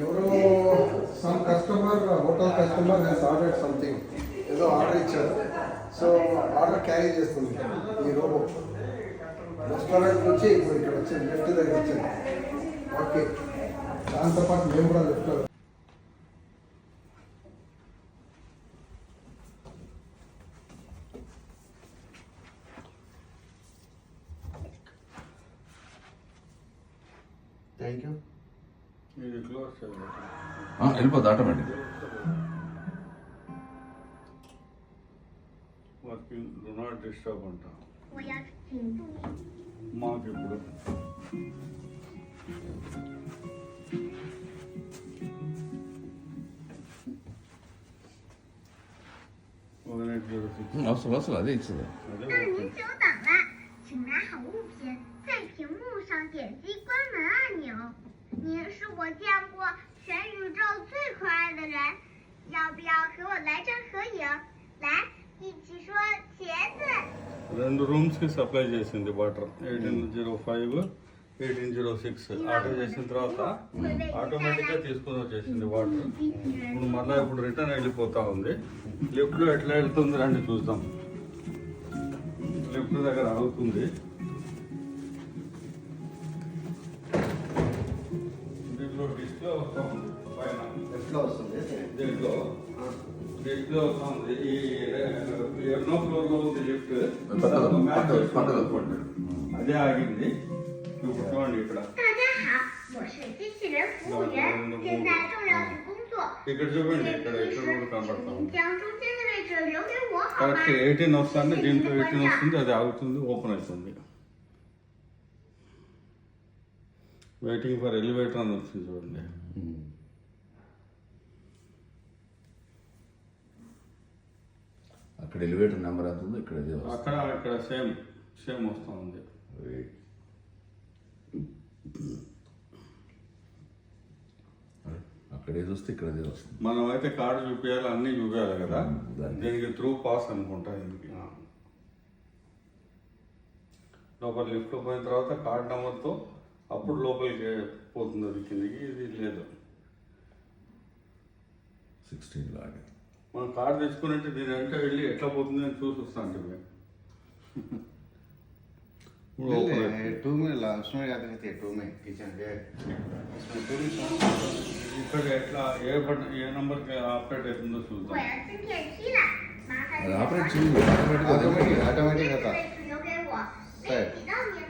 ఎవరో some customer hotel customer he's ordered something, ఏదో order ఇచ్చారు. సో ఆర్డర్ క్యారీ చేస్తుంది ఈ రోబో. రెస్టారెంట్ నుంచి ఇప్పుడు ఇక్కడ వచ్చింది, లిఫ్ట్ దగ్గర వచ్చింది. ఓకే, దాంతోపాటు మేము కూడా లిఫ్ట్లో. Thank you. ఇది క్లోజ్ చేయాలి. వెళ్ళిపోద్ది automatic. Working do not disturb అంట 我要请注意。 మాకు ఇప్పుడు అవసరం అదే ఇచ్చింది. 那您久等了，请拿好物品，在屏幕上点击关门按钮。您是我见过全宇宙最可爱的人，要不要和我来张合影？来，一起说茄子。 2 రూమ్స్కి సప్లై చేసింది వాటర్. 1805, 1806 ఆర్డర్ చేసిన తర్వాత ఆటోమేటిక్గా తీసుకొని వచ్చేసింది వాటర్. ఇప్పుడు మళ్ళీ ఇప్పుడు రిటర్న్ వెళ్ళిపోతా ఉంది. లిఫ్ట్లో ఎట్లా వెళ్తుంది రండి చూద్దాం. లిఫ్ట్ దగ్గర అవుతుంది. దీంట్లో డిస్ప్లే వస్తూ ఉంది పైన. ఎట్లా వస్తుంది? దీంట్లో డిస్ప్లే వస్తూ ఉంది. ఈ ఎన్నో ఫ్లోర్లో ఉంది లిఫ్ట్. అదే ఆగింది. ఇప్పుడు చూడండి ఇక్కడ 大家好，我是机器人服务员，现在正要去工作。 ఇక్కడ చూడండి. 列 ఇక్కడ 车 ఇక్కడ 时， కూడా కనబడతా 请 ఉంది. 将中间的位置留给我好吗？ కరెక్ట్ 18 వస్తుంది. దీంట్లో 18 వస్తుంది. అది ఆగుతుంది, ఓపెన్ అవుతుంది. వెయిటింగ్ ఫర్ ఎలివేటర్ అని వస్తుంది చూడండి. అక్కడ ఎలివేటర్ నెంబర్ ఎంత ఉందో ఇక్కడ ఇదే వస్తుంది. అక్కడ ఇక్కడ సేమ్ వస్తూ ఉంది. అక్కడ ఏది వస్తే ఇక్కడ అదే వస్తుంది. మనం అయితే కార్డు చూపించాలి, అన్నీ చూపించాలి కదా. దానికి. దీనికి త్రూ పాస్ అనుకుంటా. దీనికి లోపల లిఫ్ట్లో పోయిన తర్వాత కార్డ్ నెంబర్తో అప్పుడు లోపలికి పోతుంది. అది కిందకి ఇది లేదు. 16 లాగా. మనం కార్డు తెచ్చుకున్నట్టు దీని అంటే వెళ్ళి ఎట్లా పోతుంది అని చూసి వస్తా అంటే మేము. ఇప్పుడు open అవుతుంది. 2 में उसमें जाते थे 2 में किचन है उसमें 2 में ఇక్కడ ఎట్లా ఏ బటన్ ఏ నంబర్కి ఆపరేట్ అవుతుందో 我 చూద్దాం. 要进电梯了，麻烦 అది 您 ఆపరేట్ 把 చేయండి. ఆటోమేటిక్గా ऑटोमेटिक 位置留给我， 对 被挤到您